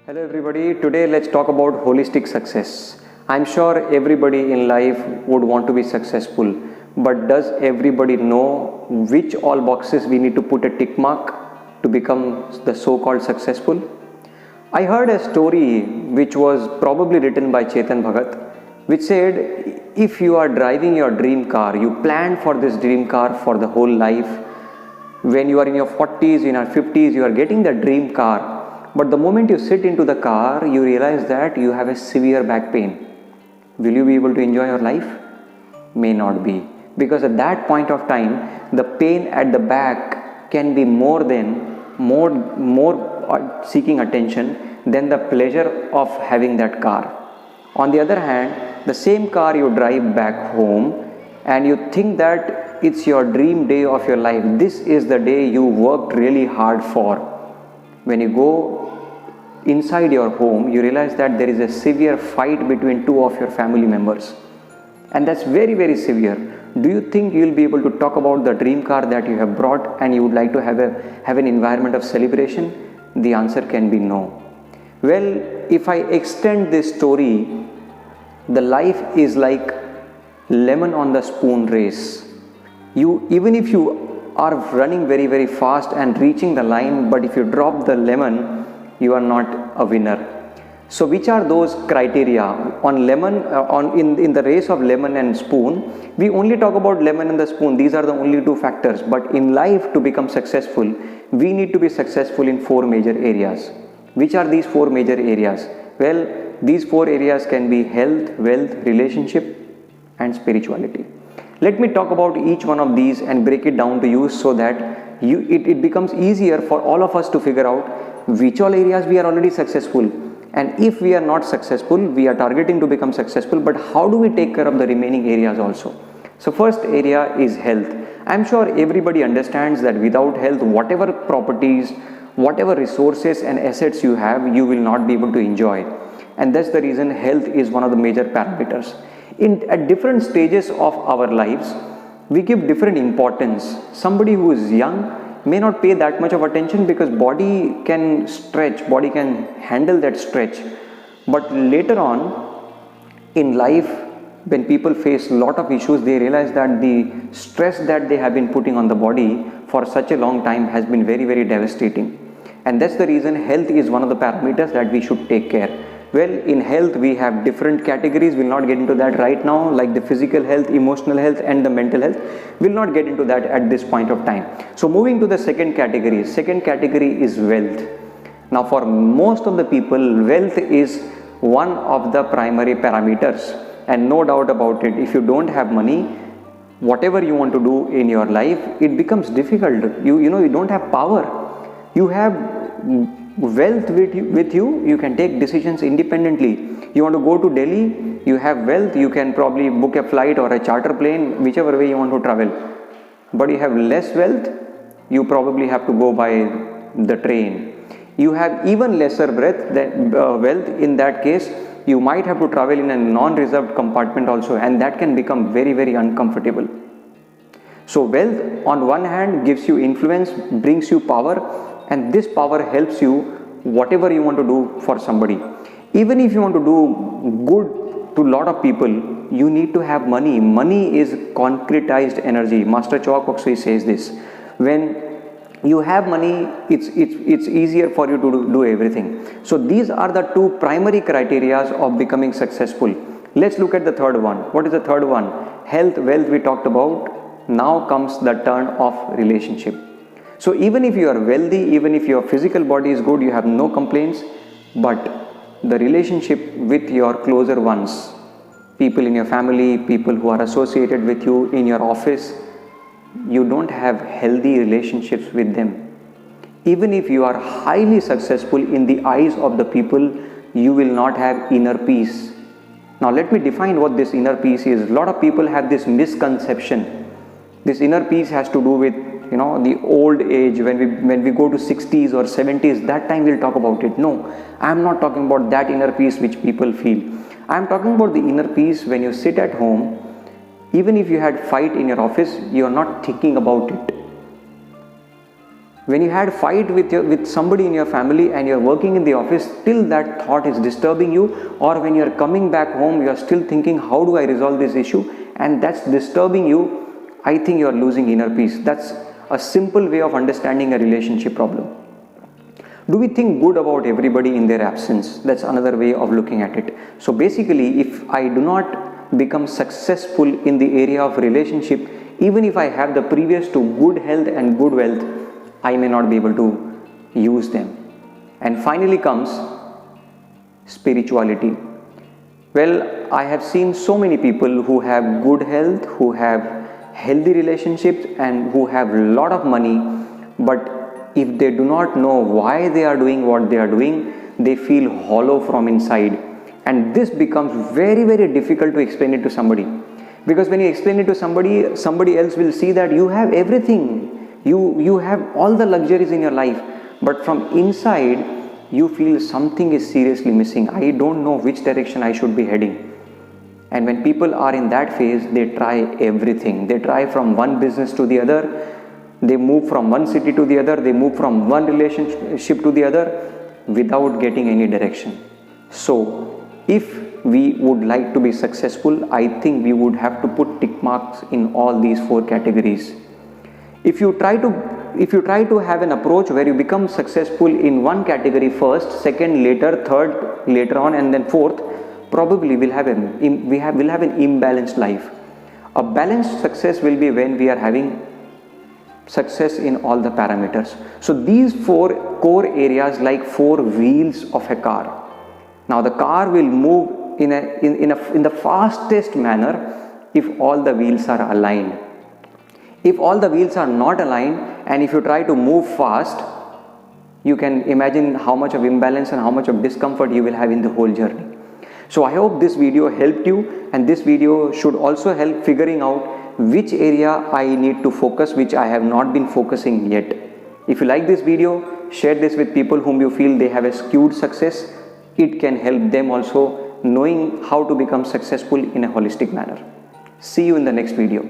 Hello everybody, today let's talk about holistic success. I'm sure everybody in life would want to be successful, but does everybody know which all boxes we need to put a tick mark to become the so-called successful? I heard a story which was probably written by Chetan Bhagat, which said if you are driving your dream car, you planned for this dream car for the whole life. When you are in your 40s, in your 50s, you are getting the dream car. But the moment you sit into the car, you realize that you have a severe back pain. Will you be able to enjoy your life? May not be. Because at that point of time, the pain at the back can be more seeking attention than the pleasure of having that car. On the other hand, the same car you drive back home and you think that it's your dream day of your life. This is the day you worked really hard for. When you go inside your home, you realize that there is a severe fight between two of your family members, and that's very, very severe. Do you think you'll be able to talk about the dream car that you have brought and you would like to have an environment of celebration? The answer can be no. Well, if I extend this story, the life is like lemon on the spoon race. Even if you are running very, very fast and reaching the line, but if you drop the lemon, you are not a winner. So which are those criteria on lemon in the race of lemon and spoon? We only talk about lemon and the spoon. These are the only two factors. But in life, to become successful, we need to be successful in four major areas. Which are these four major areas? Well, these four areas can be health, wealth, relationship, and spirituality. Let me talk about each one of these and break it down to you so that it becomes easier for all of us to figure out which all areas we are already successful, and if we are not successful, we are targeting to become successful, but how do we take care of the remaining areas also? So first area is health. I'm sure everybody understands that without health, whatever properties, whatever resources and assets you have, you will not be able to enjoy, and that's the reason health is one of the major parameters. At different stages of our lives, we give different importance. Somebody who is young may not pay that much of attention because body can stretch, body can handle that stretch. But later on in life, when people face a lot of issues, they realize that the stress that they have been putting on the body for such a long time has been very, very devastating. And that's the reason health is one of the parameters that we should take care. Well, in health, we have different categories. We'll not get into that right now, like the physical health, emotional health, and the mental health. We'll not get into that at this point of time. So moving to the second category is wealth. Now, for most of the people, wealth is one of the primary parameters, and no doubt about it, if you don't have money, whatever you want to do in your life, it becomes difficult. You don't have power. You have wealth with you, you can take decisions independently. You want to go to Delhi, you have wealth, you can probably book a flight or a charter plane, whichever way you want to travel. But you have less wealth, you probably have to go by the train. You have even lesser wealth. In that case, you might have to travel in a non-reserved compartment also, and that can become very, very uncomfortable. So wealth on one hand gives you influence, brings you power, and this power helps you whatever you want to do for somebody. Even if you want to do good to a lot of people, you need to have money. Money is concretized energy. Master Choa says this. When you have money, it's easier for you to do everything. So these are the two primary criteria of becoming successful. Let's look at the third one. What is the third one? Health, wealth we talked about. Now comes the turn of relationship. So even if you are wealthy, even if your physical body is good, you have no complaints, but the relationship with your closer ones, people in your family, people who are associated with you in your office, you don't have healthy relationships with them. Even if you are highly successful in the eyes of the people, you will not have inner peace. Now let me define what this inner peace is. A lot of people have this misconception. This inner peace has to do with the old age, when we go to 60s or 70s, that time we'll talk about it. No, I am not talking about that inner peace which people feel. I am talking about the inner peace when you sit at home, even if you had fight in your office, you are not thinking about it. When you had fight with somebody in your family and you're working in the office, still that thought is disturbing you, or when you're coming back home, you're still thinking, how do I resolve this issue, and that's disturbing you, I think you're losing inner peace. That's a simple way of understanding a relationship problem. Do we think good about everybody in their absence? That's another way of looking at it. So basically, if I do not become successful in the area of relationship, even if I have the previous to good health and good wealth, I may not be able to use them. And finally comes spirituality. Well, I have seen so many people who have good health, who have healthy relationships, and who have a lot of money, but if they do not know why they are doing what they are doing, they feel hollow from inside. And this becomes very, very difficult to explain it to somebody. Because when you explain it to somebody, somebody else will see that you have everything. You have all the luxuries in your life, but from inside you feel something is seriously missing. I don't know which direction I should be heading. And when people are in that phase, they try everything. They try from one business to the other. They move from one city to the other. They move from one relationship to the other without getting any direction. So if we would like to be successful, I think we would have to put tick marks in all these 4 categories. If you try to have an approach where you become successful in one category first, second later, third later on, and then fourth, probably we'll have an imbalanced life. A balanced success will be when we are having success in all the parameters. So these 4 core areas like 4 wheels of a car. Now the car will move in the fastest manner if all the wheels are aligned. If all the wheels are not aligned, and if you try to move fast, you can imagine how much of imbalance and how much of discomfort you will have in the whole journey. So I hope this video helped you, and this video should also help figuring out which area I need to focus, which I have not been focusing yet. If you like this video, share this with people whom you feel they have a skewed success. It can help them also knowing how to become successful in a holistic manner. See you in the next video.